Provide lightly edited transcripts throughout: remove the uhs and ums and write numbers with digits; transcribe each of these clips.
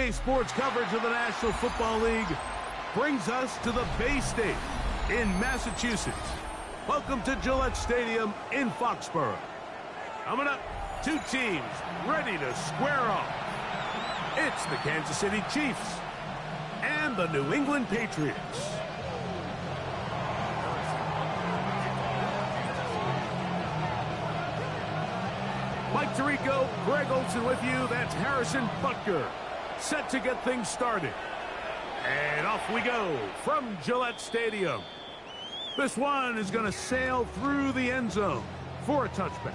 NBA sports coverage of the National Football League brings us to the Bay State in Massachusetts. Welcome to Gillette Stadium in Foxborough. Coming up, two teams ready to square off. It's the Kansas City Chiefs and the New England Patriots. Mike Tirico, Greg Olson with you. That's Harrison Butker, set to get things started. And off we go from Gillette Stadium. This one is going to sail through the end zone for a touchback.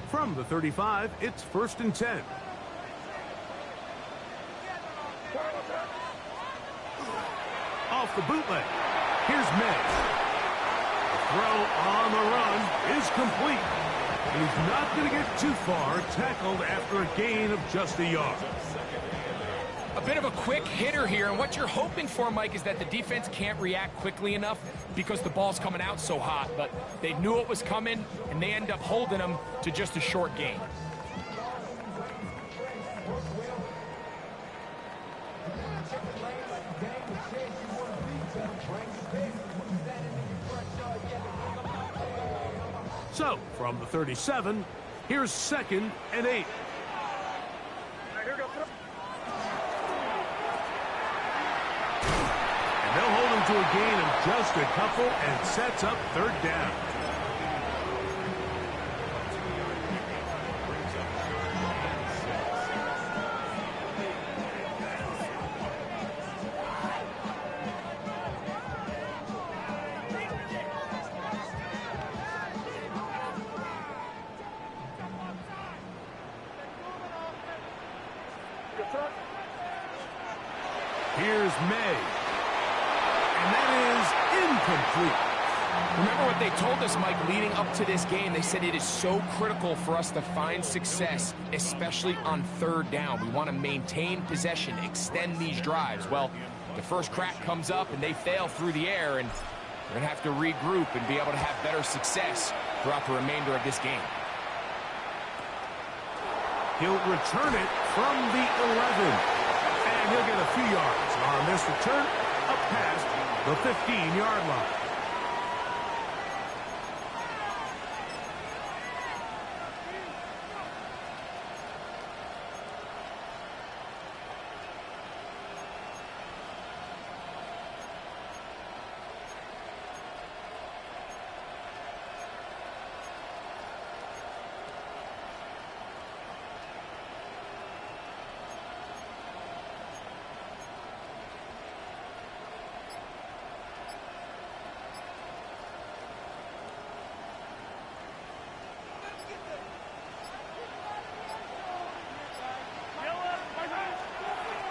From the 35, it's 1st and 10. Off the bootleg. Here's May. The throw on the run is complete. He's not going to get too far, tackled after a gain of just a yard. A bit of a quick hitter here, and what you're hoping for, Mike, is that the defense can't react quickly enough because the ball's coming out so hot, but they knew it was coming, and they end up holding them to just a short gain. So, from the 37, here's 2nd and 8. They'll hold him to a gain of just a couple and sets up 3rd down. Here's May. And that is incomplete. Remember what they told us, Mike, leading up to this game. They said it is so critical for us to find success, especially on 3rd down. We want to maintain possession, extend these drives. Well, the first crack comes up and they fail through the air, and we're going to have to regroup and be able to have better success throughout the remainder of this game. He'll return it from the 11. And he'll get a few yards on this return up past the 15-yard line.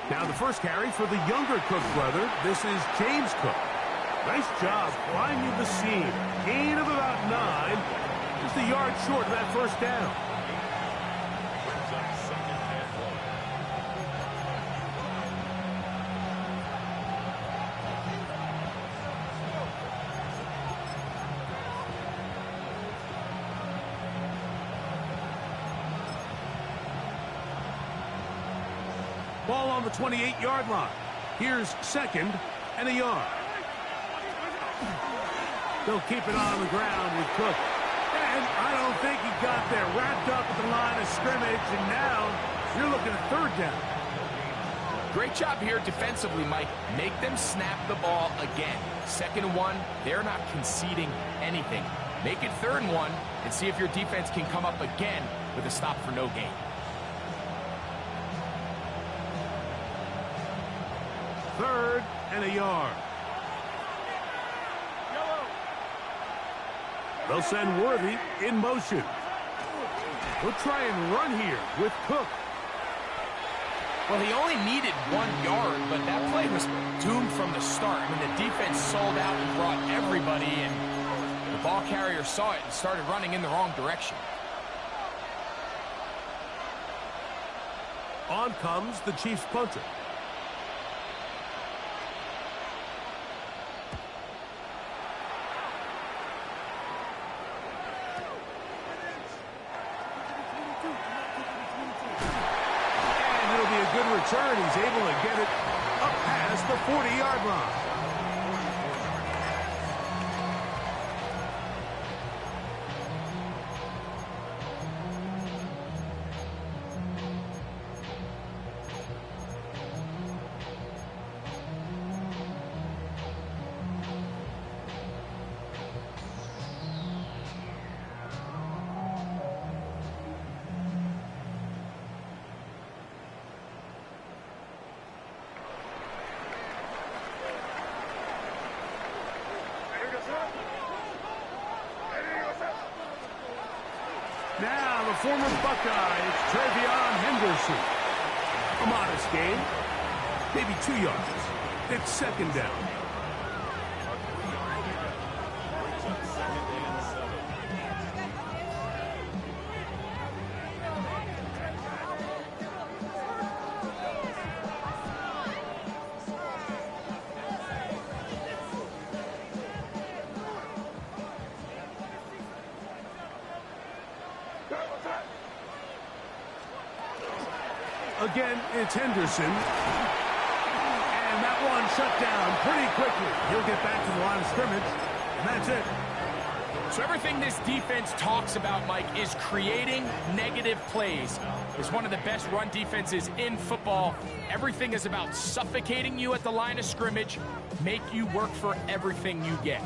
Now the first carry for the younger Cook brother. This is James Cook. Nice job climbing the seam. Gain of about 9. Just a yard short of that first down. Ball on the 28-yard line. Here's 2nd and a yard. They'll keep it on the ground with Cook. And I don't think he got there. Wrapped up at the line of scrimmage, and now you're looking at 3rd down. Great job here defensively, Mike. Make them snap the ball again. 2nd and 1, they're not conceding anything. Make it 3rd and 1 and see if your defense can come up again with a stop for no gain. 3rd and a yard. They'll send Worthy in motion. We'll try and run here with Cook. Well, he only needed 1 yard, but that play was doomed from the start. I mean, the defense sold out and brought everybody, and the ball carrier saw it and started running in the wrong direction. On comes the Chiefs punter. Good return. He's able to get it up past the 40-yard line. Now the former Buckeye, it's Trevion Henderson. A modest gain, maybe 2 yards. It's second down. Again, it's Henderson. And that one shut down pretty quickly. He'll get back to the line of scrimmage, and that's it. So everything this defense talks about, Mike, is creating negative plays. It's one of the best run defenses in football. Everything is about suffocating you at the line of scrimmage, make you work for everything you get.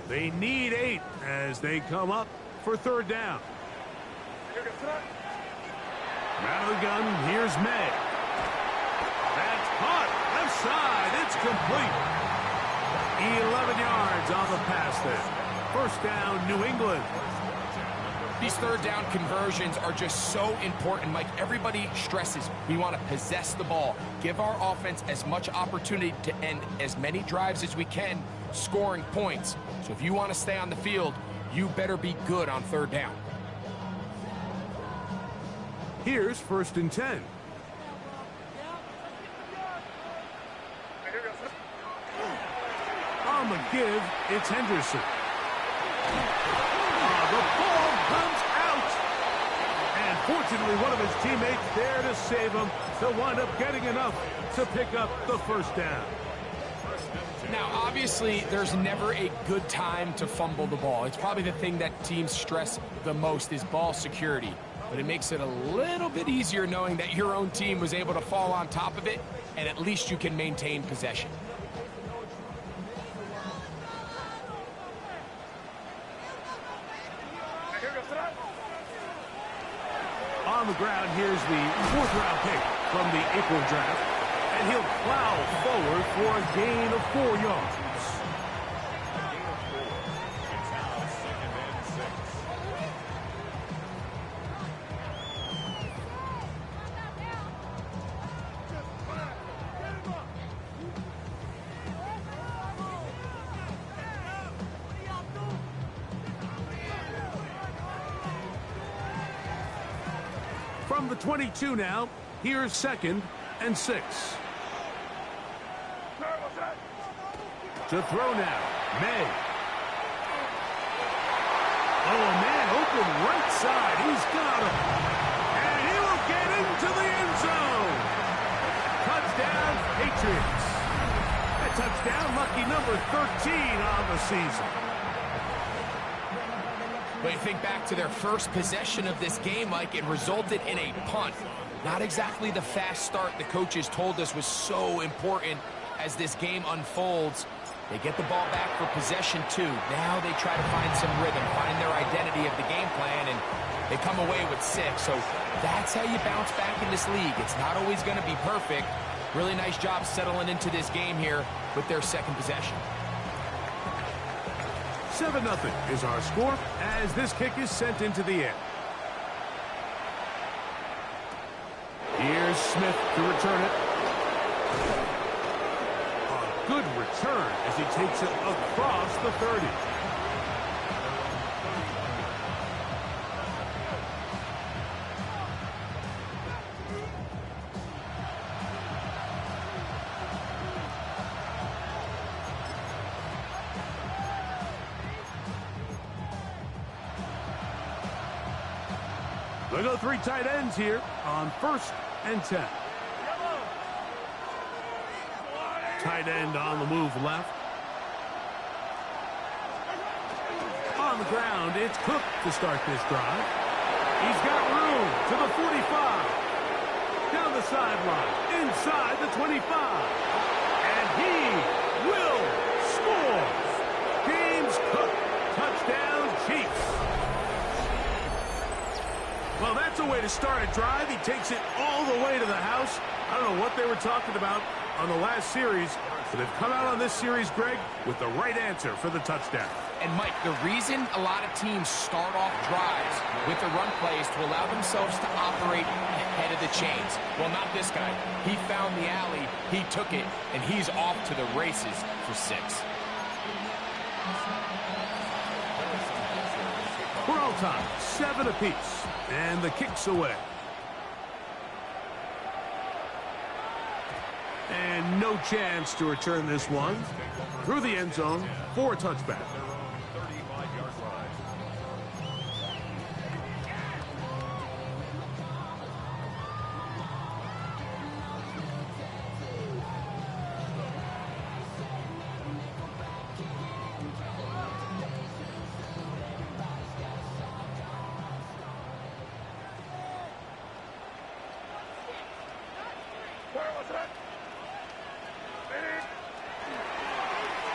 They need 8 as they come up for third down. Out of the gun, here's May. That's caught. Left side, it's complete. 11 yards on the pass there. First down, New England. These third down conversions are just so important, Mike. Everybody stresses we want to possess the ball, give our offense as much opportunity to end as many drives as we can, scoring points. So if you want to stay on the field, you better be good on third down. Here's first and 10. On the give, it's Henderson. The ball comes out. And fortunately, one of his teammates there to save him. He'll wind up getting enough to pick up the first down. Now, obviously, there's never a good time to fumble the ball. It's probably the thing that teams stress the most is ball security. But it makes it a little bit easier knowing that your own team was able to fall on top of it, and at least you can maintain possession. On the ground, here's the 4th-round pick from the April draft. And he'll plow forward for a gain of 4 yards. From the 22 now, here's 2nd and 6. To throw now, May. Oh, man, open right side. He's got him. And he will get into the end zone. Touchdown, Patriots. A touchdown, lucky number 13 on the season. But you think back to their first possession of this game, Mike, it resulted in a punt. Not exactly the fast start the coaches told us was so important as this game unfolds. They get the ball back for possession 2. Now they try to find some rhythm, find their identity of the game plan, and they come away with 6. So that's how you bounce back in this league. It's not always going to be perfect. Really nice job settling into this game here with their second possession. 7-0 is our score as this kick is sent into the air. Smith to return it. A good return as he takes it across the 30. They go 3 tight ends here on 1st and 10. Tight end on the move left. On the ground, it's Cook to start this drive. He's got room to the 45. Down the sideline, inside the 25. And he will score. James Cook, touchdown Chiefs. Well, that's a way to start a drive. He takes it all the way to the house. I don't know what they were talking about on the last series, but they've come out on this series, Greg, with the right answer for the touchdown. And, Mike, the reason a lot of teams start off drives with the run plays to allow themselves to operate ahead of the chains. Well, not this guy. He found the alley, he took it, and he's off to the races for 6. We're all time, 7 apiece. And the kick's away. And no chance to return this one. Through the end zone for a touchback.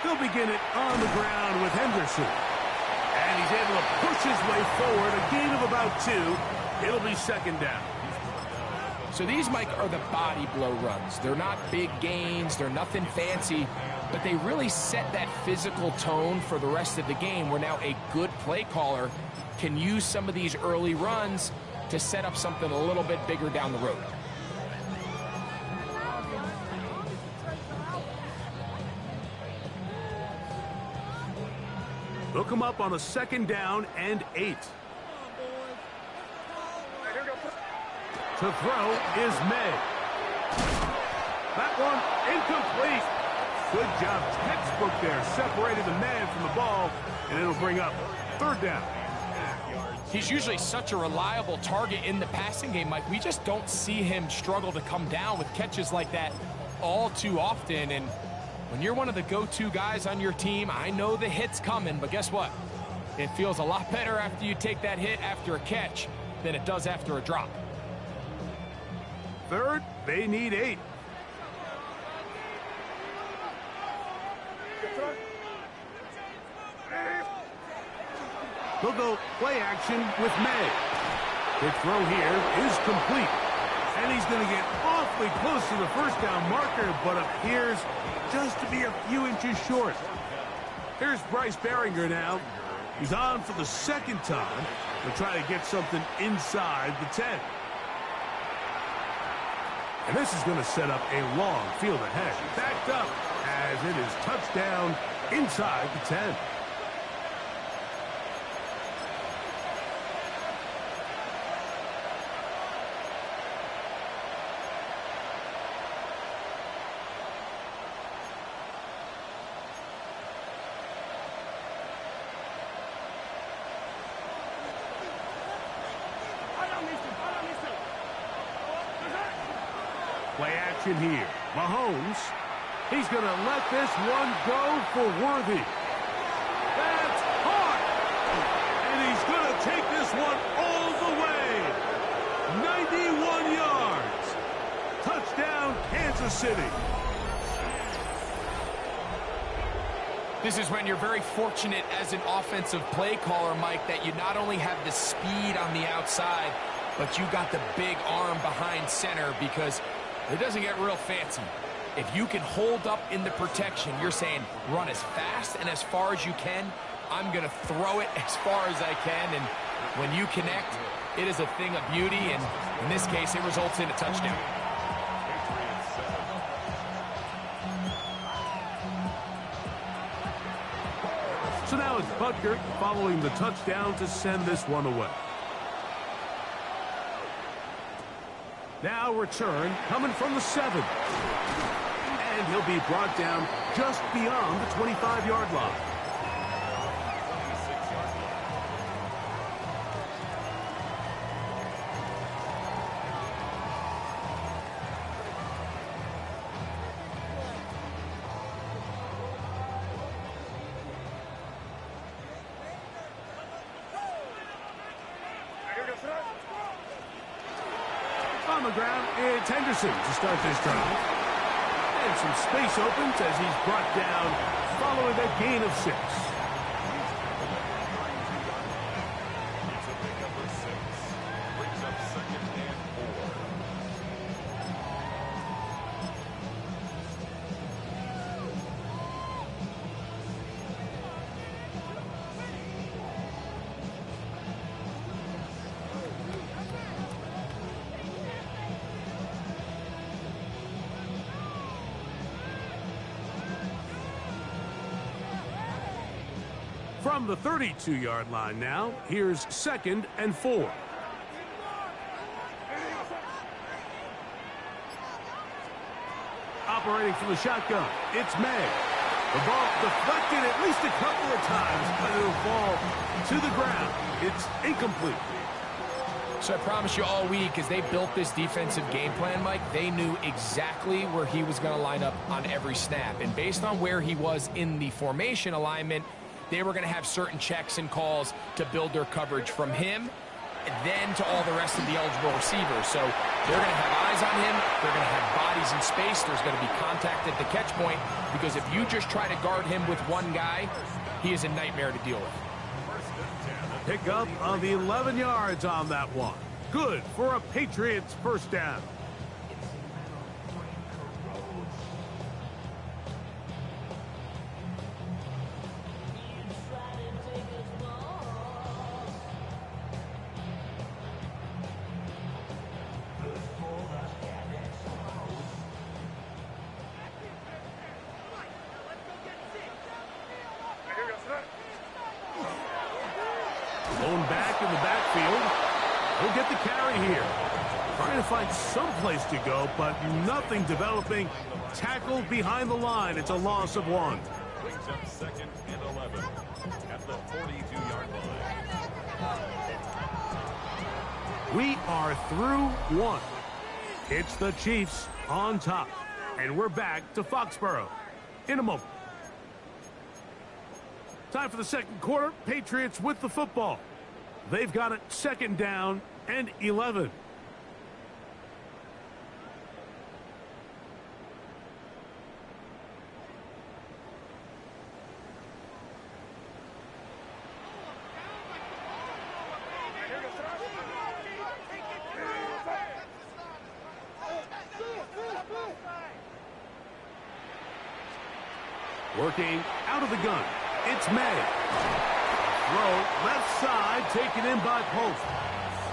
He'll begin it on the ground with Henderson. And he's able to push his way forward. A gain of about 2. It'll be 2nd down. So these, Mike, are the body blow runs. They're not big gains. They're nothing fancy. But they really set that physical tone for the rest of the game where now a good play caller can use some of these early runs to set up something a little bit bigger down the road. They'll come up on a 2nd down and 8. To throw is May. That one incomplete. Good job, textbook there. Separated the man from the ball, and it'll bring up 3rd down. He's usually such a reliable target in the passing game, Mike. We just don't see him struggle to come down with catches like that all too often. And when you're one of the go-to guys on your team, I know the hit's coming, but guess what? It feels a lot better after you take that hit after a catch than it does after a drop. 3rd, they need 8. They'll go play action with May. The throw here is complete. And he's going to get awfully close to the 1st down marker, but appears just to be a few inches short. Here's Bryce Behringer now. He's on for the 2nd time. They'll try to get something inside the 10. And this is going to set up a long field ahead. Backed up as it is touchdown inside the 10. Play action here. Mahomes. He's going to let this one go for Worthy. That's hard. And he's going to take this one all the way. 91 yards. Touchdown, Kansas City. This is when you're very fortunate as an offensive play caller, Mike, that you not only have the speed on the outside, but you got the big arm behind center, because it doesn't get real fancy. If you can hold up in the protection, you're saying run as fast and as far as you can. I'm going to throw it as far as I can. And when you connect, it is a thing of beauty. And in this case, it results in a touchdown. Butker following the touchdown to send this one away. Now return coming from the 7. And he'll be brought down just beyond the 25-yard line. On the ground, it's Henderson to start this drive. And some space opens as he's brought down following a gain of 6. Brings up 2nd and 4. From the 32-yard line now, here's 2nd and 4. Operating from the shotgun, it's May. The ball deflected at least a couple of times, but it'll fall to the ground. It's incomplete. So I promise you all week, as they built this defensive game plan, Mike, they knew exactly where he was going to line up on every snap. And based on where he was in the formation alignment, they were going to have certain checks and calls to build their coverage from him, and then to all the rest of the eligible receivers. So they're going to have eyes on him. They're going to have bodies in space. There's going to be contact at the catch point, because if you just try to guard him with one guy, he is a nightmare to deal with. Pick up of 11 yards on that one. Good for a Patriots first down. Going back in the backfield. He'll get the carry here. Trying to find some place to go, but nothing developing. Tackled behind the line. It's a loss of 1. Brings up 2nd and 11 at the 42-yard line. We are through 1. It's the Chiefs on top. And we're back to Foxborough in a moment. Time for the second quarter. Patriots with the football. They've got it 2nd down and 11. Working out of the gun. It's May. Throw left side, taken in by Pope.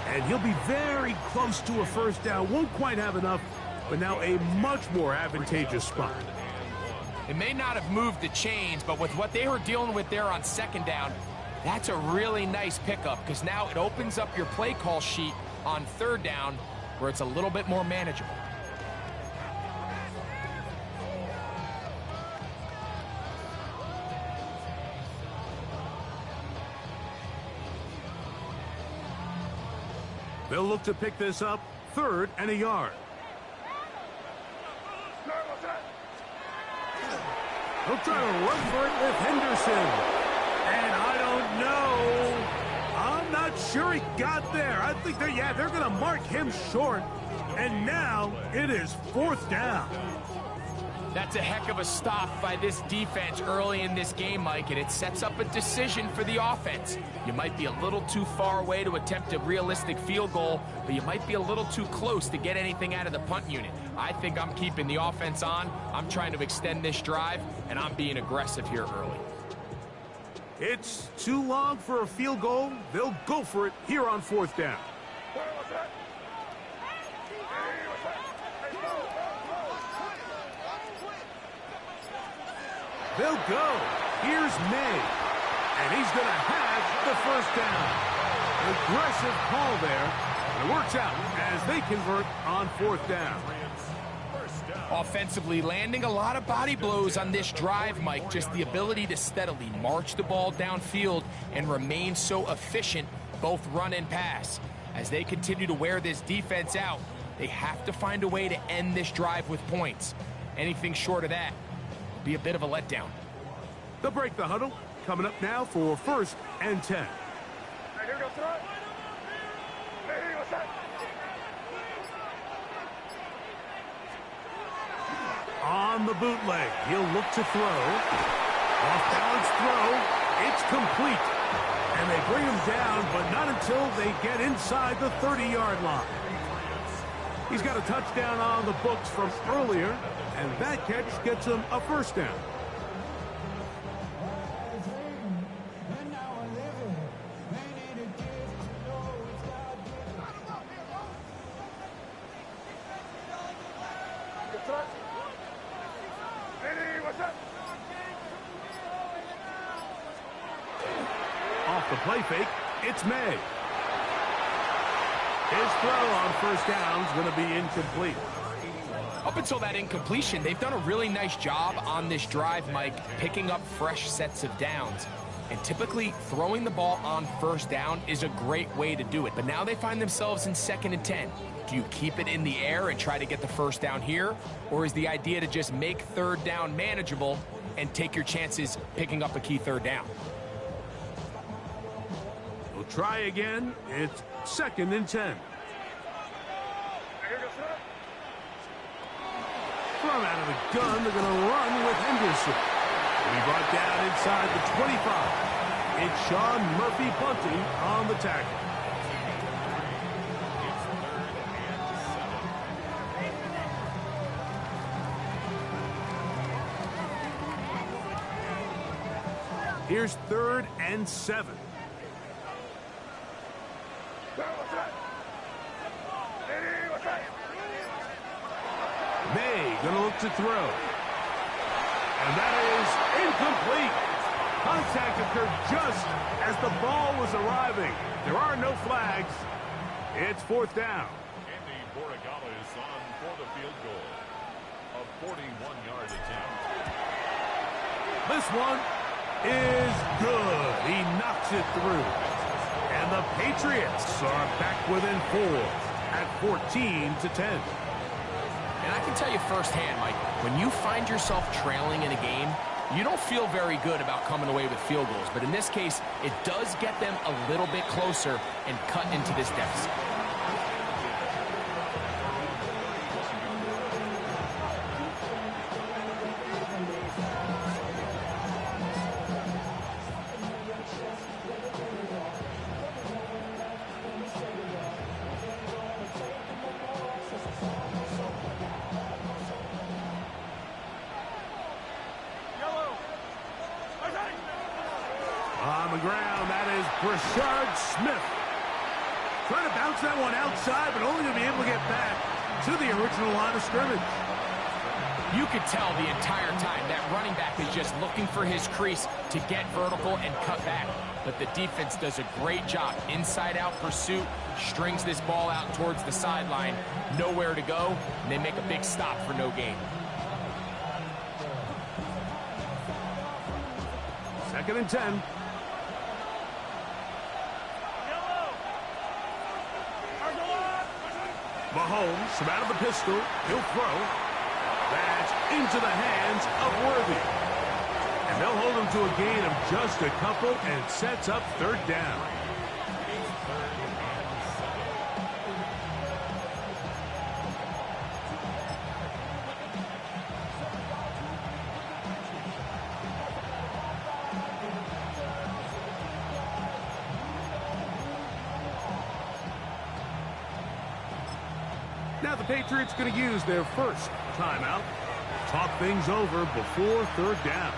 And he'll be very close to a first down. Won't quite have enough, but now a much more advantageous spot. It may not have moved the chains, but with what they were dealing with there on 2nd down, that's a really nice pickup, because now it opens up your play call sheet on 3rd down where it's a little bit more manageable. They'll look to pick this up 3rd and a yard. He'll try to run for it with Henderson. And I don't know. I'm not sure he got there. I think they're going to mark him short. And now it is 4th down. That's a heck of a stop by this defense early in this game, Mike, and it sets up a decision for the offense. You might be a little too far away to attempt a realistic field goal, but you might be a little too close to get anything out of the punt unit. I think I'm keeping the offense on. I'm trying to extend this drive, and I'm being aggressive here early. It's too long for a field goal. They'll go for it here on 4th down. They'll go. Here's May. And he's going down. Aggressive call there. And it works out as they convert on 4th down. Offensively, landing a lot of body blows on this drive, Mike. Just the ability to steadily march the ball downfield and remain so efficient, both run and pass. As they continue to wear this defense out, they have to find a way to end this drive with points. Anything short of that will be a bit of a letdown. They'll break the huddle. Coming up now for 1st and 10. On the bootleg, he'll look to throw. Off-balance throw. It's complete. And they bring him down, but not until they get inside the 30-yard line. He's got a touchdown on the books from earlier, and that catch gets him a 1st down. Off the play fake, it's May. His throw on 1st down is going to be incomplete. Up until that incompletion, they've done a really nice job on this drive, Mike, picking up fresh sets of downs. And typically, throwing the ball on 1st down is a great way to do it. But now they find themselves in 2nd and 10. Do you keep it in the air and try to get the 1st down here? Or is the idea to just make 3rd down manageable and take your chances picking up a key 3rd down? We'll try again. It's 2nd and 10. From out of the gun, they're going to run with Henderson. He brought down inside the 25. It's Sean Murphy bunting on the tackle. Here's 3rd and 7. May gonna look to throw. And that is incomplete. Contact occurred just as the ball was arriving. There are no flags. It's 4th down. Andy Borregales on for the field goal. A 41-yard attempt. This one is good. He knocks it through. And the Patriots are back within 4 at 14-10. And I can tell you firsthand, Mike, when you find yourself trailing in a game, you don't feel very good about coming away with field goals. But in this case, it does get them a little bit closer and cut into this deficit. On the ground, that is Brashard Smith. Trying to bounce that one outside, but only to be able to get back to the original line of scrimmage. You could tell the entire time that running back is just looking for his crease to get vertical and cut back. But the defense does a great job. Inside-out pursuit, strings this ball out towards the sideline. Nowhere to go, and they make a big stop for no gain. 2nd and 10. Mahomes from out of the pistol. He'll throw. That's into the hands of Worthy. And they'll hold him to a gain of just a couple and sets up 3rd down. Now the Patriots going to use their first timeout. Talk things over before 3rd down.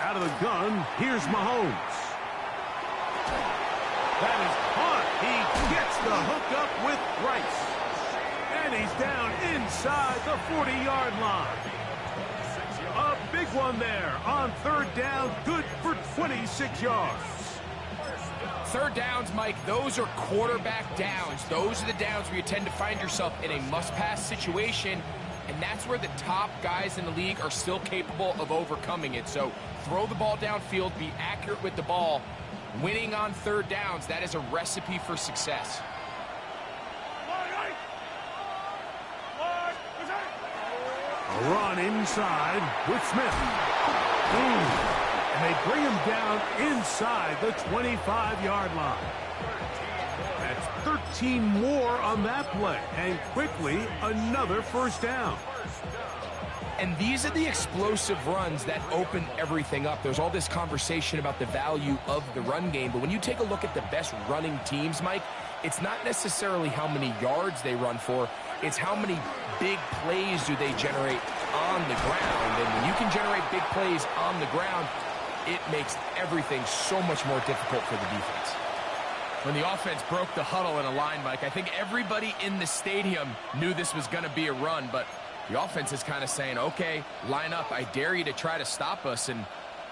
Out of the gun, here's Mahomes. That is caught. He gets the hookup with Rice. And he's down inside the 40-yard line. A big one there on third down, good for 26 yards. Third downs, Mike, those are quarterback downs. Those are the downs where you tend to find yourself in a must-pass situation, and that's where the top guys in the league are still capable of overcoming it. So throw the ball downfield, be accurate with the ball. Winning on third downs, that is a recipe for success. A run inside with Smith. And they bring him down inside the 25-yard line. That's 13 more on that play. And quickly, another first down. And these are the explosive runs that open everything up. There's all this conversation about the value of the run game, but when you take a look at the best running teams, Mike, it's not necessarily how many yards they run for, it's how many big plays do they generate on the ground. And when you can generate big plays on the ground, it makes everything so much more difficult for the defense. When the offense broke the huddle in a line, Mike, I think everybody in the stadium knew this was going to be a run, but the offense is kind of saying, okay, line up. I dare you to try to stop us. And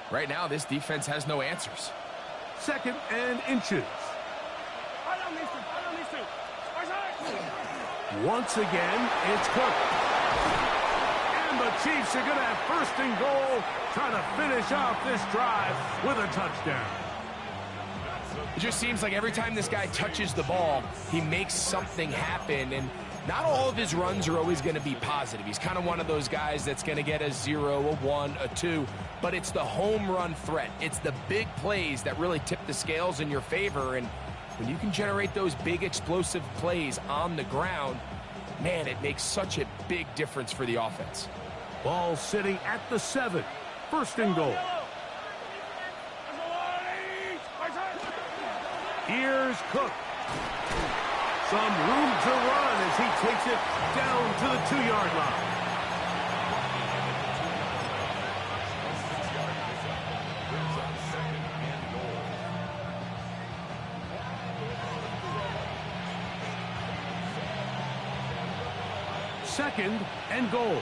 right now, this defense has no answers. 2nd and inches. Once again, it's Cook. And the Chiefs are going to have 1st and goal, trying to finish off this drive with a touchdown. It just seems like every time this guy touches the ball, he makes something happen. And not all of his runs are always going to be positive. He's kind of one of those guys that's going to get a 0, a 1, a 2. But it's the home run threat. It's the big plays that really tip the scales in your favor. And when you can generate those big explosive plays on the ground, man, it makes such a big difference for the offense. Ball sitting at the 7. 1st and goal. Here's Cook. Some room to run as he takes it down to the 2-yard line. Second and goal.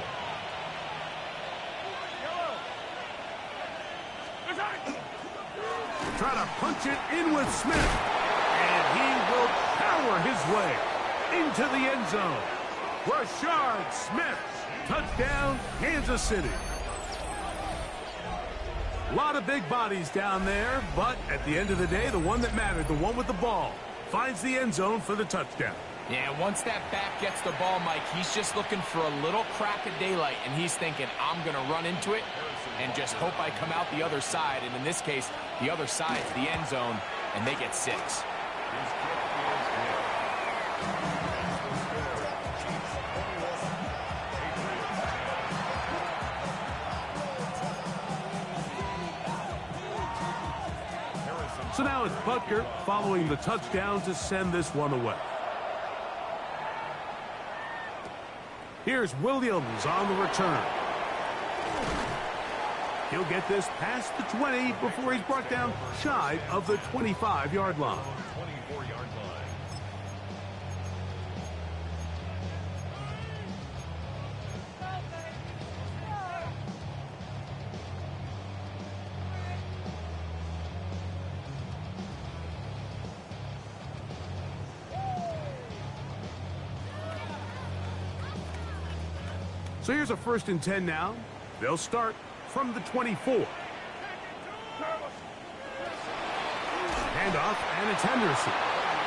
Try to punch it in with Smith. And he will power his way into the end zone. Rashard Smith. Touchdown, Kansas City. A lot of big bodies down there, but at the end of the day, the one that mattered, the one with the ball, finds the end zone for the touchdown. Yeah, once that back gets the ball, Mike, he's just looking for a little crack of daylight, and he's thinking, I'm going to run into it and just hope I come out the other side. And in this case, the other side's the end zone, and they get 6. So now it's Butker following the touchdown to send this one away. Here's Williams on the return. He'll get this past the 20 before he's brought down shy of the 25-yard line. 24-yard line. So here's a 1st and 10 now. They'll start from the 24. Handoff, and it's Henderson.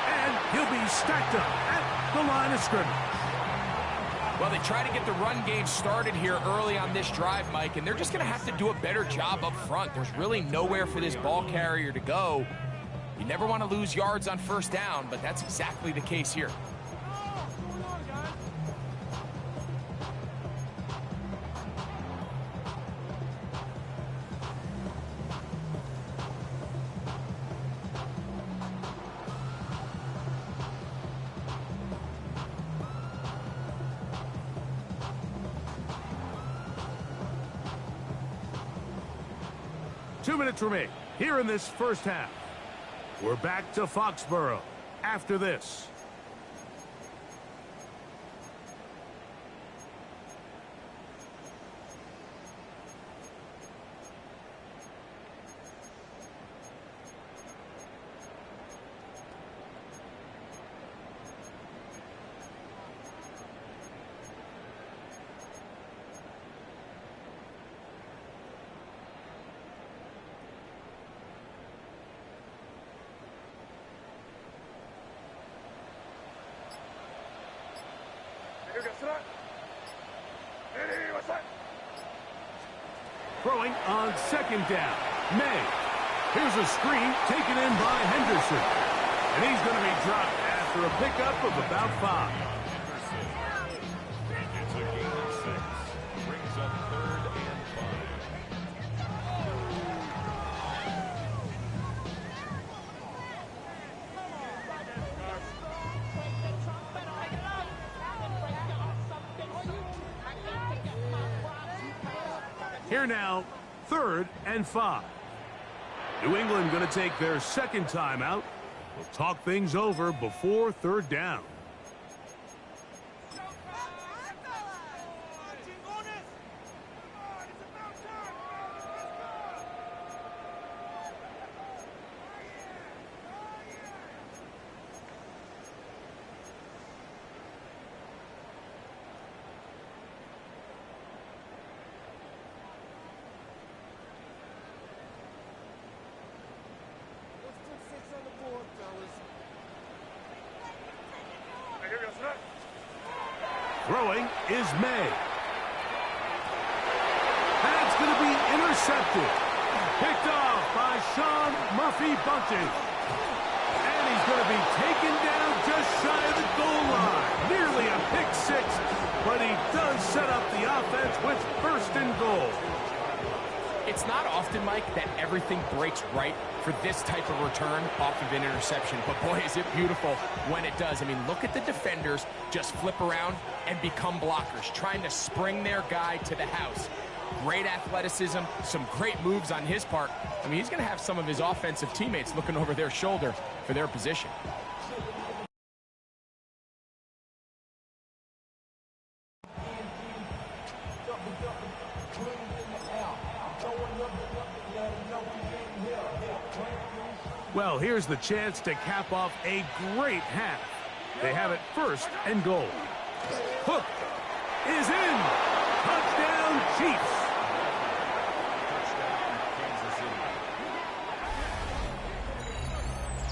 And he'll be stacked up at the line of scrimmage. Well, they try to get the run game started here early on this drive, Mike, and they're just going to have to do a better job up front. There's really nowhere for this ball carrier to go. You never want to lose yards on 1st down, but that's exactly the case here. 2 minutes remain here in this first half. We're back to Foxborough after this. Throwing on second down. May. Here's a screen taken in by Henderson. And he's going to be dropped after a pickup of about 5. It's a gain of 6. Brings up 3rd and 5. Here now, 3rd and 5. New England going to take their second timeout. We'll talk things over before 3rd down. Throwing is May. That's going to be intercepted. Picked off by Sean Murphy-Bunting. And he's going to be taken down just shy of the goal line. Nearly a pick 6, but he does set up the offense with 1st and goal. It's not often, Mike, that everything breaks right for this type of return off of an interception. But boy, is it beautiful when it does. I mean, look at the defenders just flip around and become blockers, trying to spring their guy to the house. Great athleticism, some great moves on his part. I mean, he's going to have some of his offensive teammates looking over their shoulder for their position. Well, here's the chance to cap off a great half. They have it 1st and goal. Hook is in. Touchdown, Chiefs.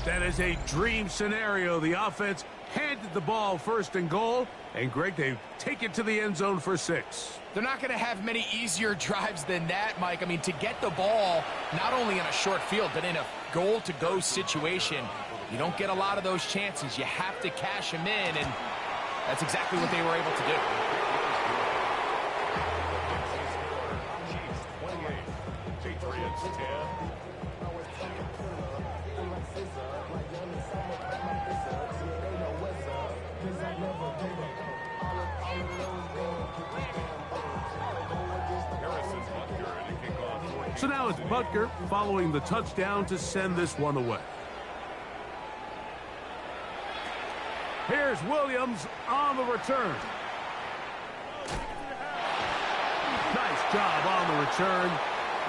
That is a dream scenario. The offense handed the ball 1st and goal. And, Greg, they take it to the end zone for 6. They're not going to have many easier drives than that, Mike. I mean, to get the ball not only in a short field, but in a goal-to-go situation, you don't get a lot of those chances. You have to cash them in, and that's exactly what they were able to do. Chiefs 28, Patriots 10. So now it's Butker following the touchdown to send this one away. Here's Williams on the return. Nice job on the return.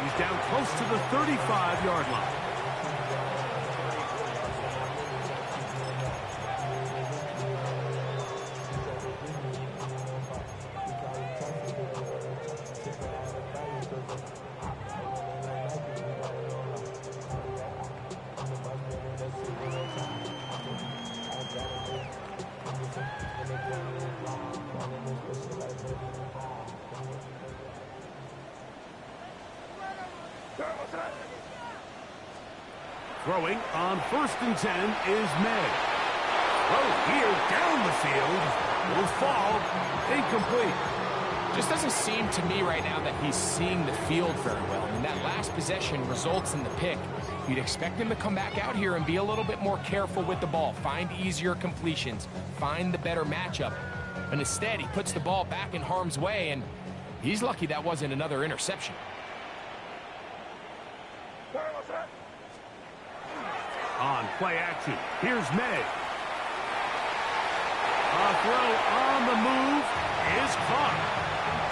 He's down close to the 35-yard line. Throwing on 1st and 10 is May. Throw here down the field. Will fall. Incomplete. Just doesn't seem to me right now that he's seeing the field very well. I mean, that last possession results in the pick. You'd expect him to come back out here and be a little bit more careful with the ball, find easier completions, find the better matchup. And instead, he puts the ball back in harm's way, and he's lucky that wasn't another interception. On play action, here's May. A throw on the move is caught.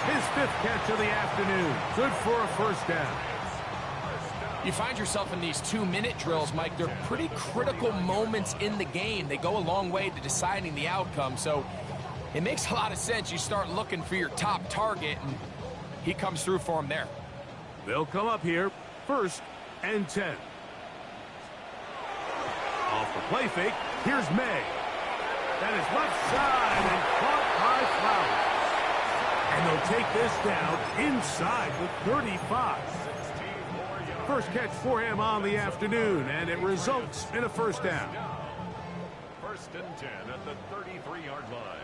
His 5th catch of the afternoon. Good for a first down. You find yourself in these 2-minute drills, Mike. They're pretty critical moments in the game. They go a long way to deciding the outcome, so it makes a lot of sense. You start looking for your top target, and he comes through for him there. They'll come up here, 1st and 10. Off the play fake, here's May. That is left side and caught by Flowers. And they'll take this down inside the 35. First catch for him on the afternoon, and it results in a first down. 1st and 10 at the 33-yard line.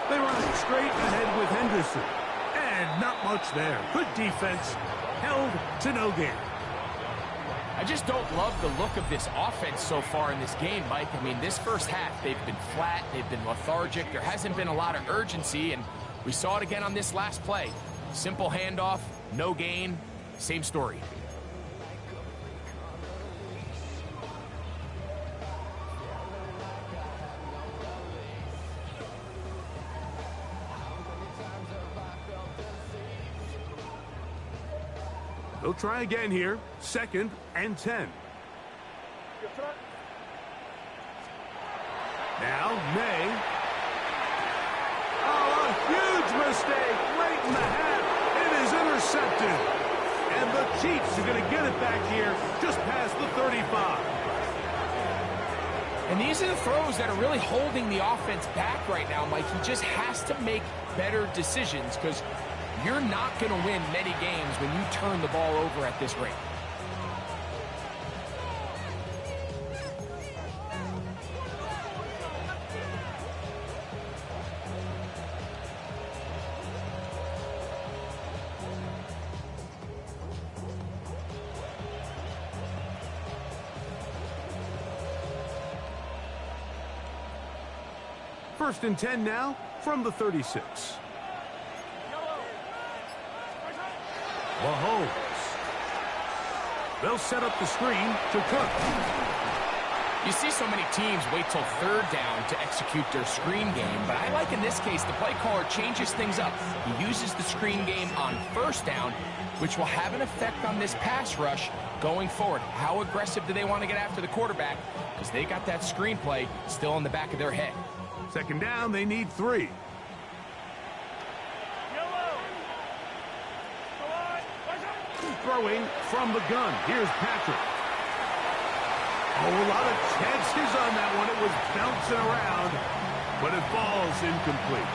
They run straight ahead with Henderson. And not much there. Good defense. Held to no gain. I just don't love the look of this offense so far in this game, Mike. I mean, this first half, they've been flat, they've been lethargic. There hasn't been a lot of urgency, and we saw it again on this last play. Simple handoff, no gain, same story. They'll try again here. 2nd and 10. Now, May. Oh, a huge mistake late in the half. It is intercepted. And the Chiefs are going to get it back here just past the 35. And these are the throws that are really holding the offense back right now, Mike. He just has to make better decisions because you're not going to win many games when you turn the ball over at this rate. First and 10 now from the 36. Mahomes. They'll set up the screen to Cook. You see so many teams wait till 3rd down to execute their screen game, but I like in this case the play caller changes things up. He uses the screen game on 1st down, which will have an effect on this pass rush going forward. How aggressive do they want to get after the quarterback? Because they got that screen play still in the back of their head. 2nd down, they need 3. Throwing from the gun. Here's Patrick. Oh, a lot of chances on that one. It was bouncing around, but it falls incomplete.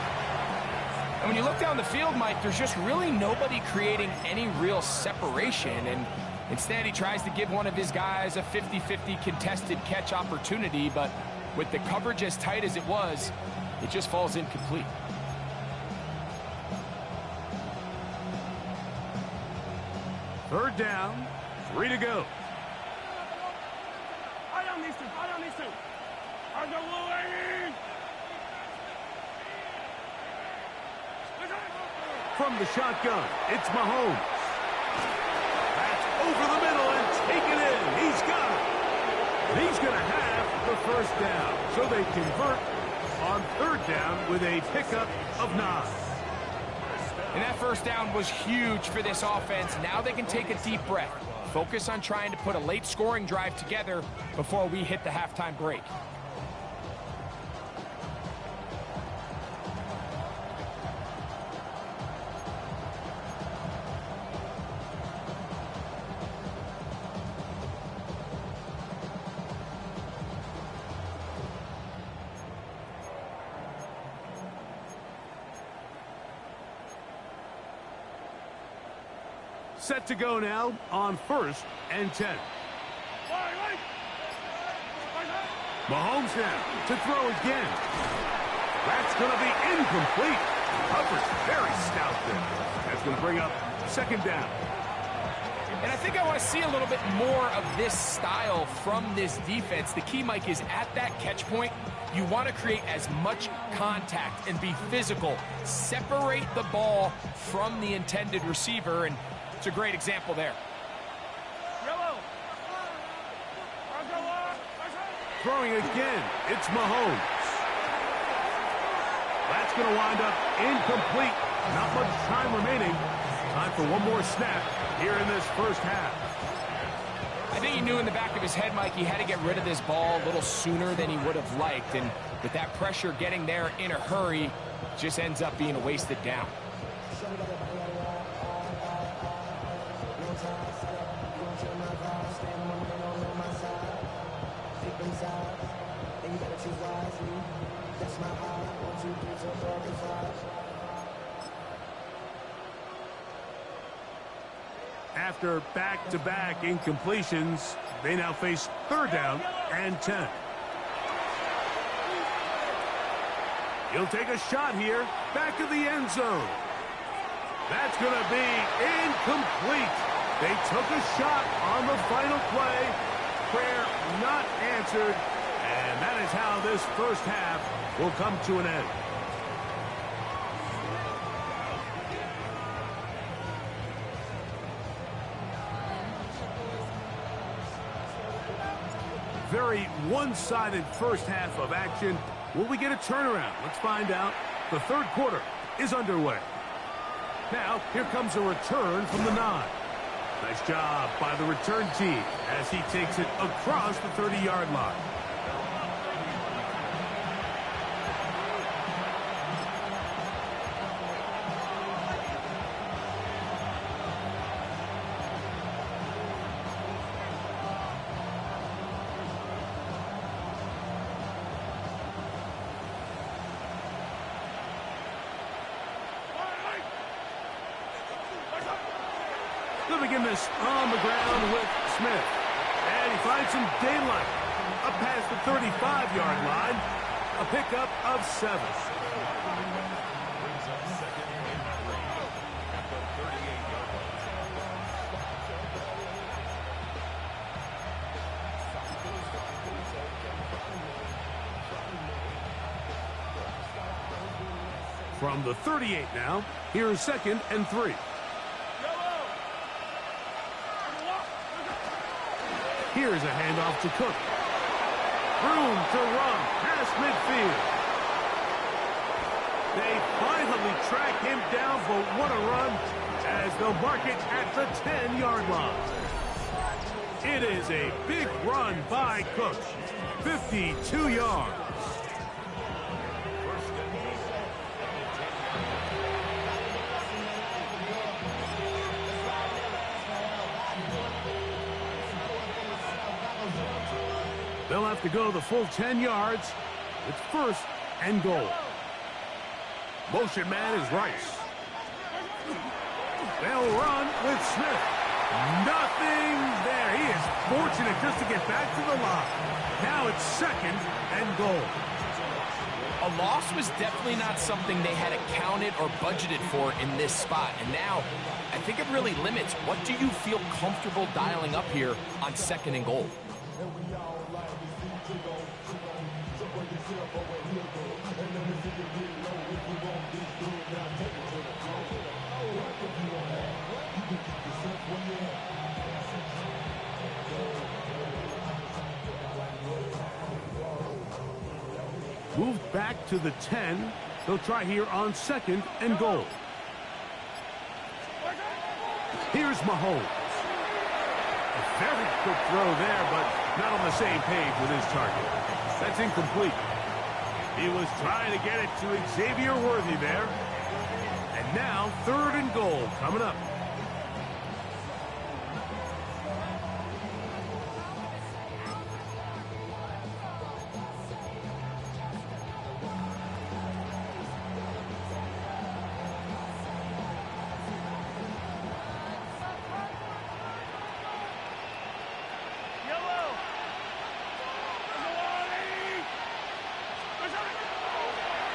And when you look down the field, Mike, there's just really nobody creating any real separation. And instead, he tries to give one of his guys a 50-50 contested catch opportunity, but with the coverage as tight as it was, it just falls incomplete. Third down, 3 to go. From the shotgun, it's Mahomes. That's over the middle and taken in. He's got it. He's going to have the first down. So they convert on 3rd down with a pickup of 9. And that first down was huge for this offense. Now they can take a deep breath. Focus on trying to put a late scoring drive together before we hit the halftime break. Set to go now on 1st and 10. Mahomes now to throw again. That's going to be incomplete. Coverage very stout there. That's going to bring up 2nd down. And I think I want to see a little bit more of this style from this defense. The key, Mike, is at that catch point, you want to create as much contact and be physical. Separate the ball from the intended receiver, and it's a great example there. Throwing again, it's Mahomes. That's going to wind up incomplete. Not much time remaining. Time for one more snap here in this first half. I think he knew in the back of his head, Mike, he had to get rid of this ball a little sooner than he would have liked. And with that pressure getting there in a hurry, just ends up being a wasted down. After back-to-back incompletions, they now face third down and 10. He'll take a shot here, back of the end zone. That's going to be incomplete. They took a shot on the final play. Prayer not answered, and that is how this first half will come to an end. Very one-sided first half of action. Will we get a turnaround? Let's find out. The third quarter is underway. Now, here comes a return from the 9. Nice job by the return team as he takes it across the 30-yard line. They'll begin this on the ground with Smith. And he finds some daylight up past the 35-yard line. A pickup of 7. Brings up second and 3 at the 38-yard line. From the 38 now, here's second and 3. Here's a handoff to Cook. Room to run past midfield. They finally track him down, but what a run as they'll mark it at the 10-yard line. It is a big run by Cook. 52 yards. They'll have to go the full 10 yards. It's first and goal. Motion man is Rice. They'll run with Smith. Nothing there. He is fortunate just to get back to the line. Now it's second and goal. A loss was definitely not something they had accounted or budgeted for in this spot. And now, I think it really limits what do you feel comfortable dialing up here on second and goal. Moved back to the 10. They'll try here on second and goal. Here's Mahomes. A very quick throw there, but not on the same page with his target. That's incomplete. He was trying to get it to Xavier Worthy there. And now third and goal coming up.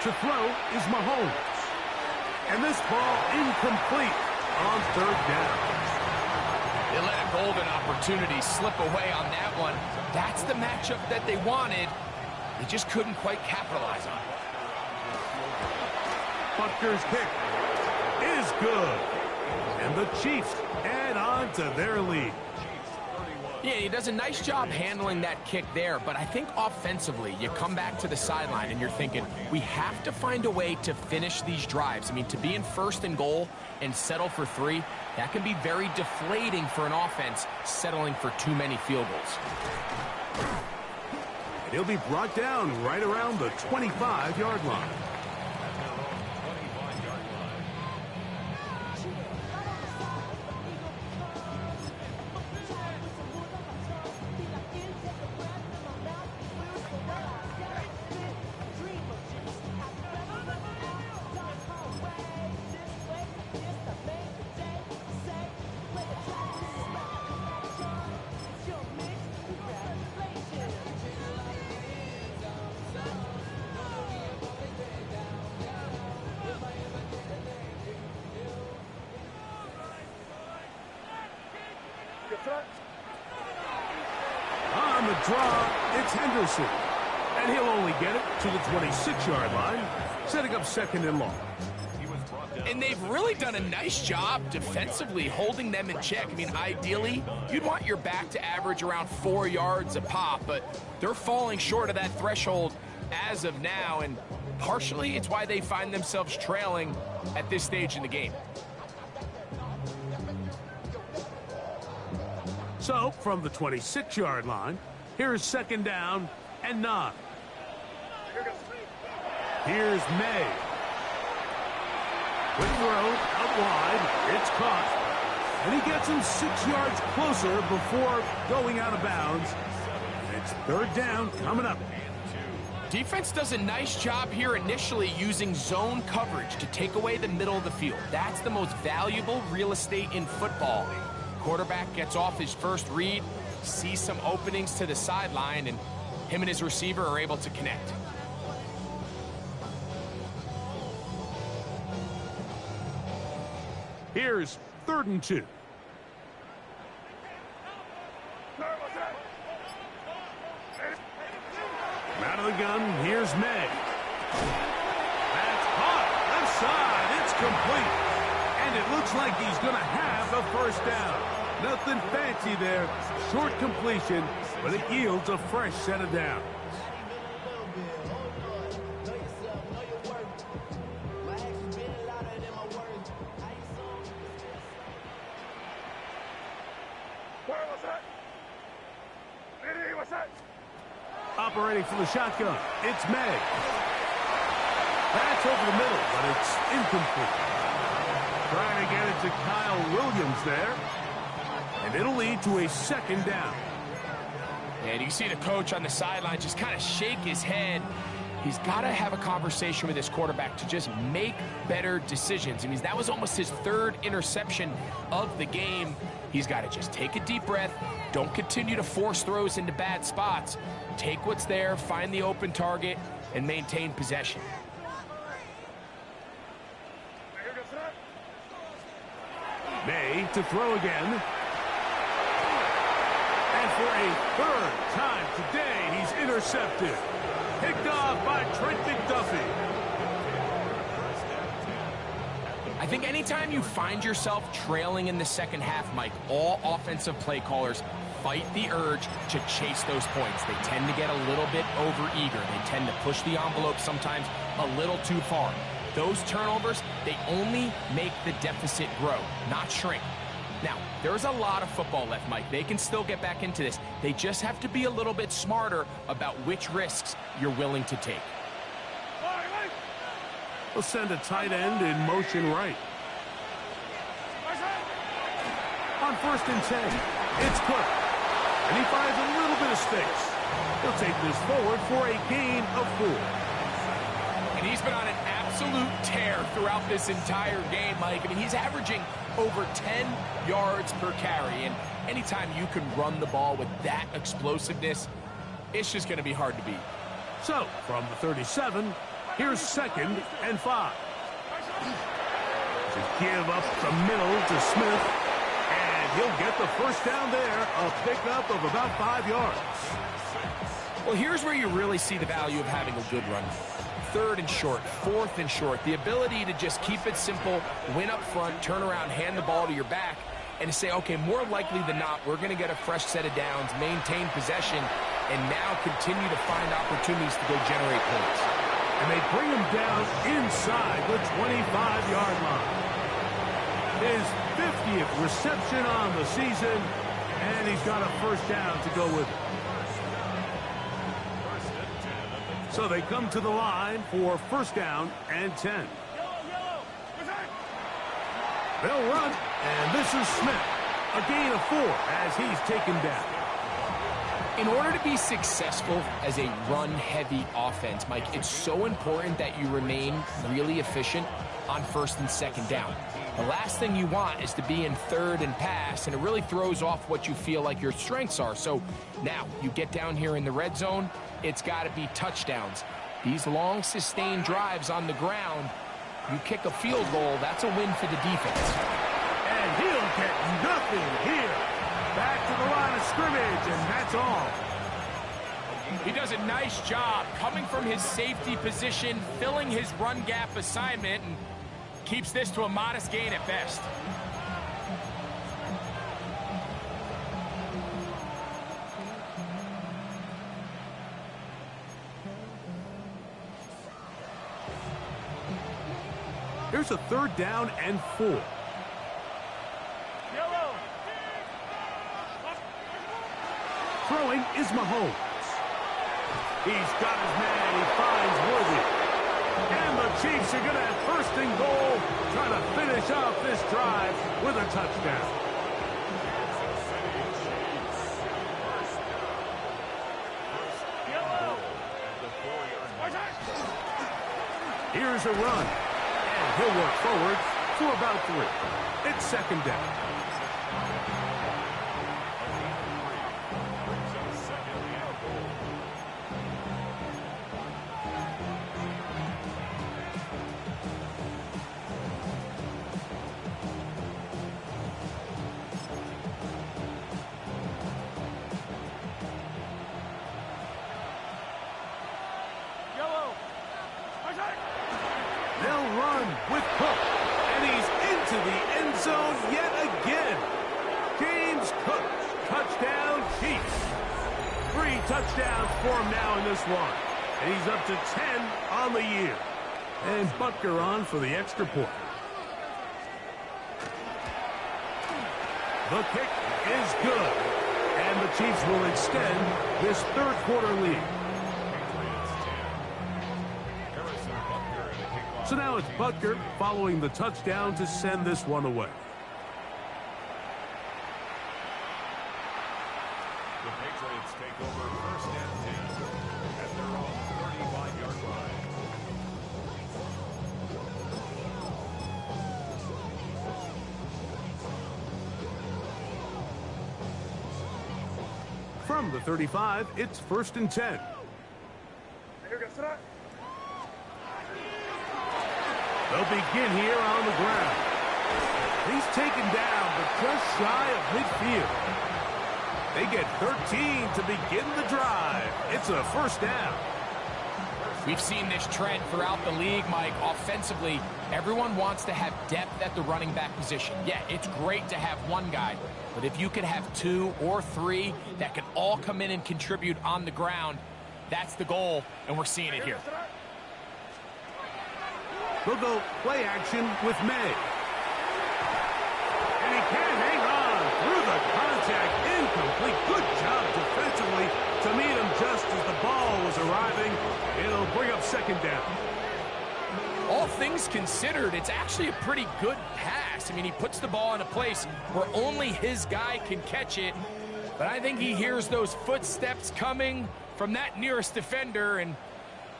To throw is Mahomes. And this ball incomplete on third down. They let a golden opportunity slip away on that one. That's the matchup that they wanted. They just couldn't quite capitalize on it. Butker's kick is good. And the Chiefs add on to their lead. Yeah, he does a nice job handling that kick there, but I think offensively, you come back to the sideline and you're thinking, we have to find a way to finish these drives. I mean, to be in 1st and goal and settle for 3, that can be very deflating for an offense settling for too many field goals. And he'll be brought down right around the 25-yard line. On the draw, it's Henderson. And he'll only get it to the 26-yard line, setting up 2nd and long. And they've really done a nice job defensively holding them in check. I mean, ideally, you'd want your back to average around 4 yards a pop, but they're falling short of that threshold as of now, and partially it's why they find themselves trailing at this stage in the game. So, from the 26-yard line, here's 2nd down and 9. Here's May. Quick throw, out wide, it's caught. And he gets him 6 yards closer before going out of bounds. And it's 3rd down coming up. Defense does a nice job here initially using zone coverage to take away the middle of the field. That's the most valuable real estate in football. Quarterback gets off his first read, sees some openings to the sideline, and him and his receiver are able to connect. Here's 3rd and 2. Out of the gun, here's May. That's caught, left side, it's complete. And it looks like he's going to have a 1st down. Nothing fancy there, short completion, but it yields a fresh set of downs. Operating from the shotgun, it's May. That's over the middle, but it's incomplete. Trying to get it to Kyle Williams there. And it'll lead to a 2nd down. And you see the coach on the sideline just kind of shake his head. He's got to have a conversation with his quarterback to just make better decisions. I mean, that was almost his 3rd interception of the game. He's got to just take a deep breath. Don't continue to force throws into bad spots. Take what's there, find the open target, and maintain possession. May to throw again. And for a 3rd time today, he's intercepted. Picked off by Trent McDuffie. I think anytime you find yourself trailing in the 2nd half, Mike, all offensive play callers fight the urge to chase those points. They tend to get a little bit overeager. They tend to push the envelope sometimes a little too far. Those turnovers, they only make the deficit grow, not shrink. Now, there's a lot of football left, Mike. They can still get back into this. They just have to be a little bit smarter about which risks you're willing to take. We'll send a tight end in motion right. On 1st and 10, it's Cook. And he finds a little bit of space. He'll take this forward for a gain of 4. And he's been on an absolute tear throughout this entire game, Mike. I mean, he's averaging over 10 yards per carry. And anytime you can run the ball with that explosiveness, it's just going to be hard to beat. So, from the 37, here's 2nd and 5. To give up the middle to Smith. And he'll get the 1st down there, a pickup of about 5 yards. Well, here's where you really see the value of having a good run. 3rd and short, 4th and short. The ability to just keep it simple, win up front, turn around, hand the ball to your back. and to say, okay, more likely than not, we're going to get a fresh set of downs, maintain possession, and now continue to find opportunities to go generate points. And they bring him down inside the 25-yard line. His 50th reception on the season, and he's got a first down to go with it. So they come to the line for first down and 10. They'll run, and this is Smith. A gain of 4 as he's taken down. In order to be successful as a run-heavy offense, Mike, it's so important that you remain really efficient on first and second down. The last thing you want is to be in third and pass, and it really throws off what you feel like your strengths are. So now you get down here in the red zone, it's got to be touchdowns. These long, sustained drives on the ground, you kick a field goal, that's a win for the defense. And he'll get nothing here. Back to the line of scrimmage, and that's all. He does a nice job coming from his safety position, filling his run gap assignment, and keeps this to a modest gain at best. Here's a third down and 4. Throwing is Mahomes. He's got his man. He finds Worthy. And the Chiefs are going to have first and goal, trying to finish off this drive with a touchdown. Here's a run. And he'll work forward for about 3. It's second down. They'll run with Cook, and he's into the end zone yet again. James Cook, touchdown Chiefs. 3 touchdowns for him now in this one, and he's up to 10 on the year. And Butker on for the extra point. The kick is good, and the Chiefs will extend this third quarter lead. So now it's Butker following the touchdown to send this one away. The Patriots take over first and 10 at their own 35-yard line. From the 35, it's first and 10. They'll begin here on the ground. He's taken down, but just shy of midfield. They get 13 to begin the drive. It's a first down. We've seen this trend throughout the league, Mike. Offensively, everyone wants to have depth at the running back position. Yeah, it's great to have one guy, but if you can have 2 or 3 that can all come in and contribute on the ground, that's the goal, and we're seeing it here. They'll go play action with May. And he can't hang on through the contact. Incomplete. Good job defensively to meet him just as the ball was arriving. It'll bring up second down. All things considered, it's actually a pretty good pass. I mean, he puts the ball in a place where only his guy can catch it. But I think he hears those footsteps coming from that nearest defender, and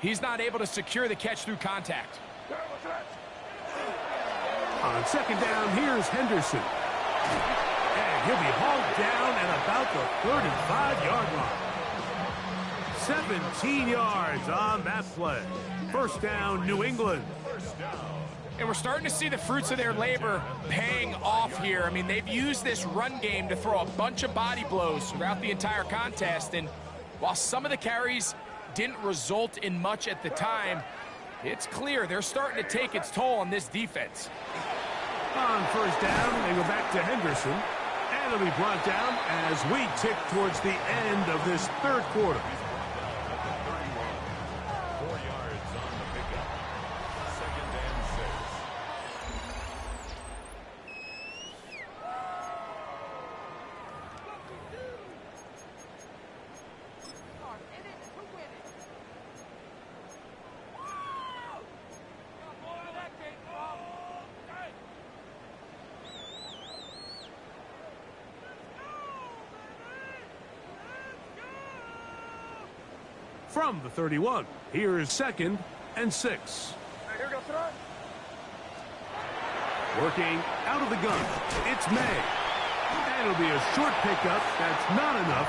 he's not able to secure the catch through contact. On second down, here's Henderson. And he'll be hauled down at about the 35-yard line. 17 yards on that play. First down, New England. And we're starting to see the fruits of their labor paying off here. I mean, they've used this run game to throw a bunch of body blows throughout the entire contest. And while some of the carries didn't result in much at the time, it's clear they're starting to take its toll on this defense. On first down, they go back to Henderson. And it'll be brought down as we tick towards the end of this third quarter. 4 yards on the pickup. 2nd and 6. From the 31, here is 2nd and 6. Working out of the gun, it's May. And it'll be a short pickup that's not enough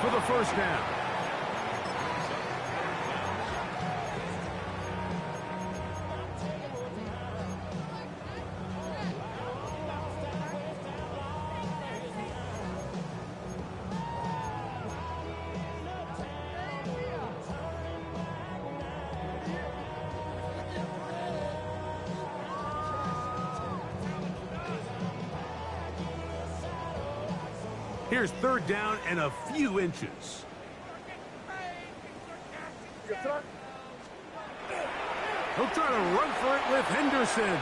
for the first down. Here's 3rd down and a few inches. He'll try to run for it with Henderson.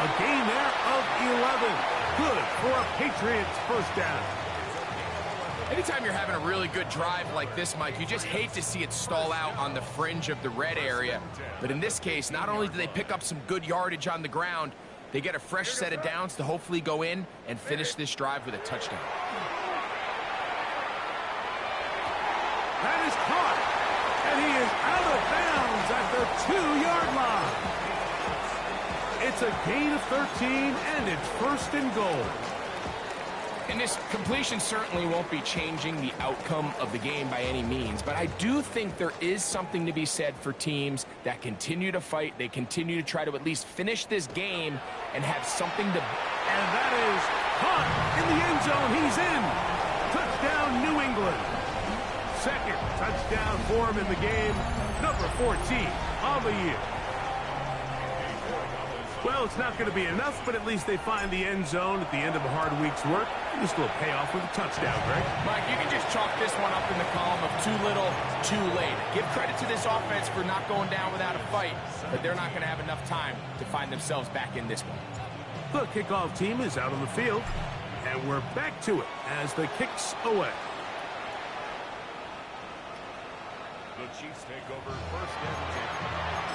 A gain there of 11. Good for a Patriots first down. Anytime you're having a really good drive like this, Mike, you just hate to see it stall out on the fringe of the red area. But in this case, not only do they pick up some good yardage on the ground, they get a fresh set of downs to hopefully go in and finish this drive with a touchdown. That is caught, and he is out of bounds at the 2-yard line. It's a gain of 13, and it's 1st and goal. And this completion certainly won't be changing the outcome of the game by any means, but I do think there is something to be said for teams that continue to fight. They continue to try to at least finish this game and have something to... And that is caught in the end zone. He's in. Touchdown, New England. 2nd touchdown for him in the game. Number 14 of the year. Well, it's not going to be enough, but at least they find the end zone at the end of a hard week's work. This will pay off with a touchdown, Greg. Mike, you can just chalk this one up in the column of too little, too late. Give credit to this offense for not going down without a fight, but they're not going to have enough time to find themselves back in this one. The kickoff team is out on the field, and we're back to it as the kick's away. The Chiefs take over 1st and 10.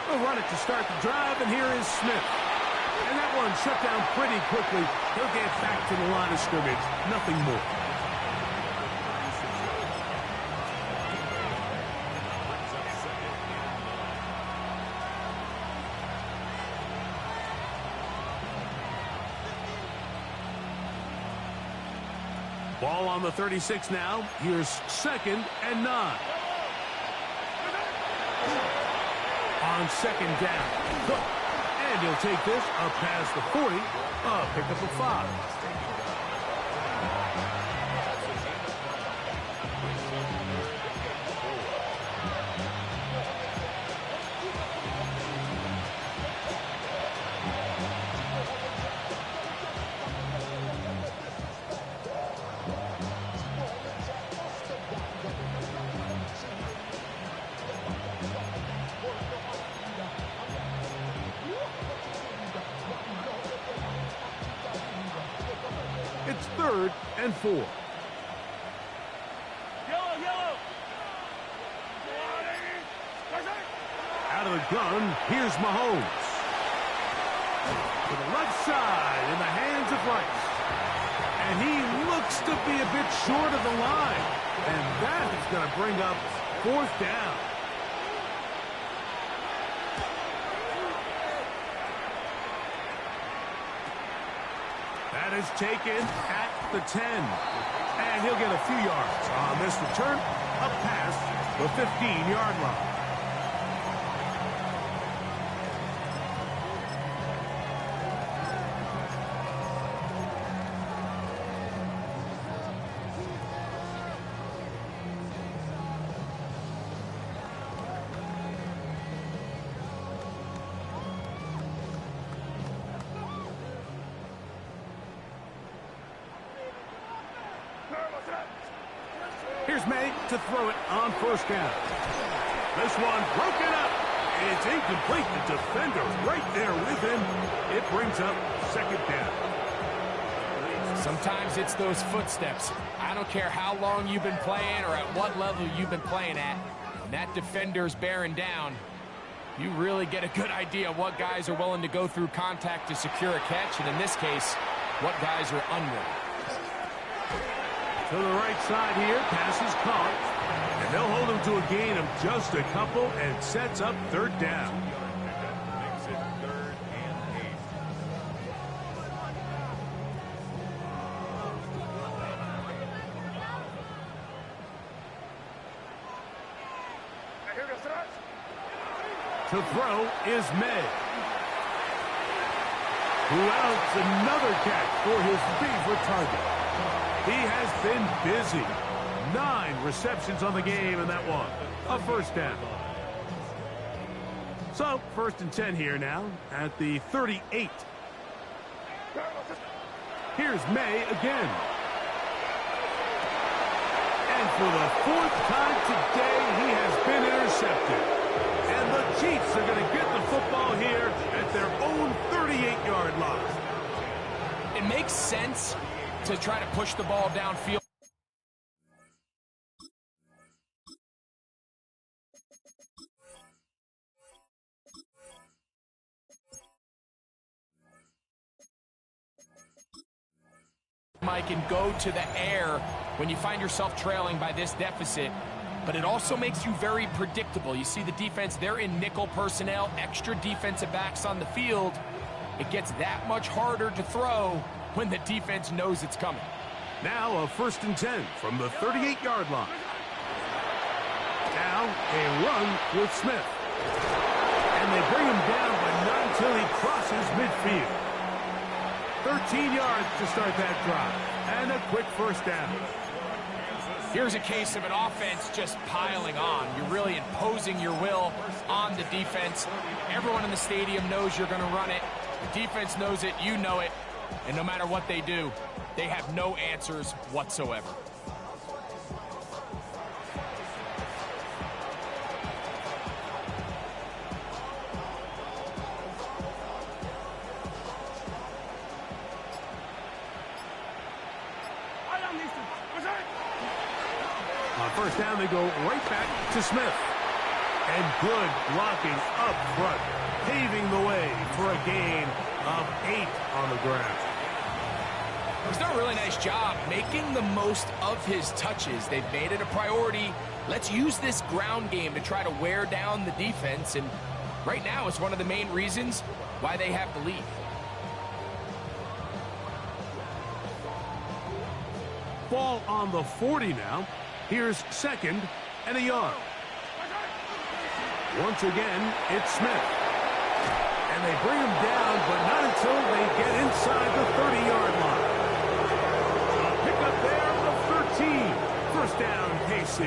They'll run it to start the drive, and here is Smith. And that one shut down pretty quickly. He'll get back to the line of scrimmage. Nothing more. Ball on the 36 now. Here's 2nd and 9. On 2nd down. Cook. And he'll take this up past the 40. Pick up a 5. It's 3rd and 4. Yellow. Out of the gun, here's Mahomes. To the left side in the hands of Rice. And he looks to be a bit short of the line. And that is going to bring up 4th down. That is taken at the 10. And he'll get a few yards on this return up past the 15-yard line. Here's May to throw it on first down. This one broken up. It's incomplete. The defender right there with him. It brings up second down. Sometimes it's those footsteps. I don't care how long you've been playing or at what level you've been playing at. When that defender's bearing down, you really get a good idea what guys are willing to go through contact to secure a catch, and in this case, what guys are unwilling. To the right side here, pass is caught. And they'll hold him to a gain of just a couple and sets up third down. Makes it 3rd and 8. To throw is May. Who else? Another catch for his favorite target. He has been busy. 9 receptions on the game in that one. A first down. So, 1st and 10 here now at the 38. Here's May again. And for the 4th time today, he has been intercepted. And the Chiefs are going to get the football here at their own 38-yard line. It makes sense to try to push the ball downfield. Mike, and go to the air when you find yourself trailing by this deficit. But it also makes you very predictable. You see the defense, they're in nickel personnel, extra defensive backs on the field. It gets that much harder to throw when the defense knows it's coming. Now a 1st and 10 from the 38-yard line. Now a run with Smith. And they bring him down, but not until he crosses midfield. 13 yards to start that drive. And a quick first down. Here's a case of an offense just piling on. You're really imposing your will on the defense. Everyone in the stadium knows you're going to run it. The defense knows it, you know it. And no matter what they do, they have no answers whatsoever. On first down, they go right back to Smith. And good blocking up front, paving the way for a gain of 8 on the ground. He's done a really nice job making the most of his touches. They've made it a priority. Let's use this ground game to try to wear down the defense. And right now, it's one of the main reasons why they have the lead. Ball on the 40 now. Here's 2nd and a yard. Once again, it's Smith. And they bring him down, but not until they get inside the 30-yard line. A pickup there of 13. First down, KC.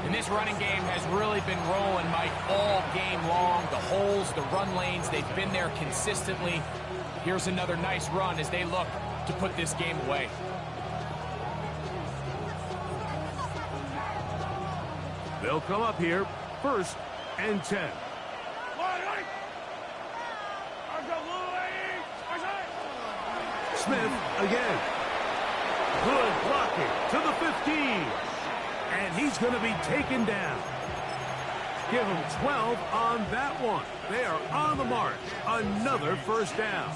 And this running game has really been rolling, Mike, all game long. The holes, the run lanes, they've been there consistently. Here's another nice run as they look to put this game away. They'll come up here, 1st and 10. Smith again. Good blocking to the 15. And he's going to be taken down. Give him 12 on that one. They are on the march. Another first down.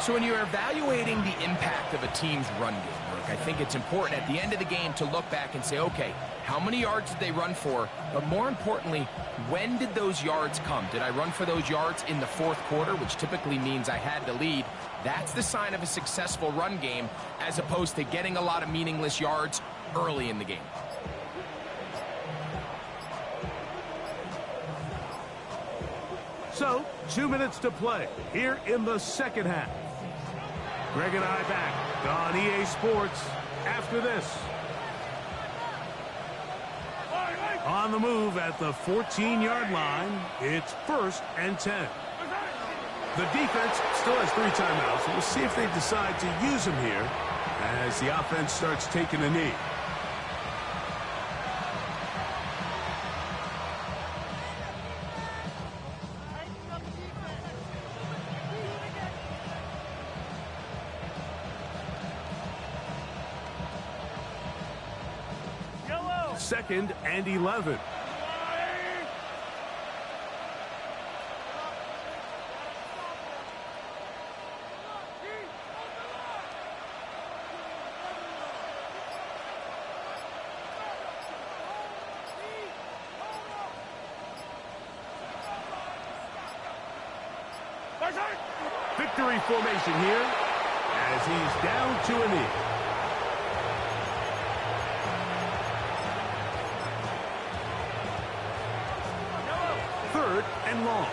So when you're evaluating the impact of a team's run game, Rick, I think it's important at the end of the game to look back and say, okay, how many yards did they run for? But more importantly, when did those yards come? Did I run for those yards in the fourth quarter, which typically means I had the lead? That's the sign of a successful run game, as opposed to getting a lot of meaningless yards early in the game. So, 2 minutes to play here in the second half. Greg and I back on EA Sports after this. On the move at the 14-yard line, it's 1st and 10. The defense still has 3 timeouts. We'll see if they decide to use them here as the offense starts taking a knee. Second and 11. Victory formation here as he's down to a knee. 3rd and long.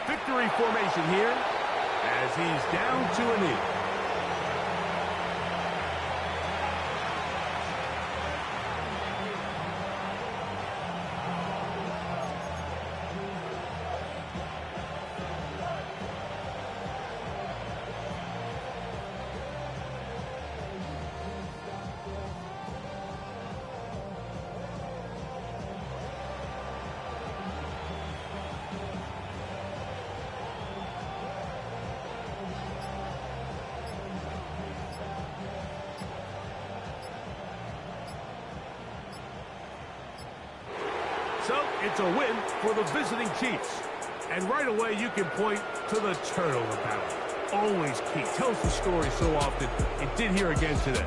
Victory formation here as he's down to a knee. So it's a win for the visiting Chiefs. And right away you can point to the turnover battle. Always key. Tells the story so often. It did here again today.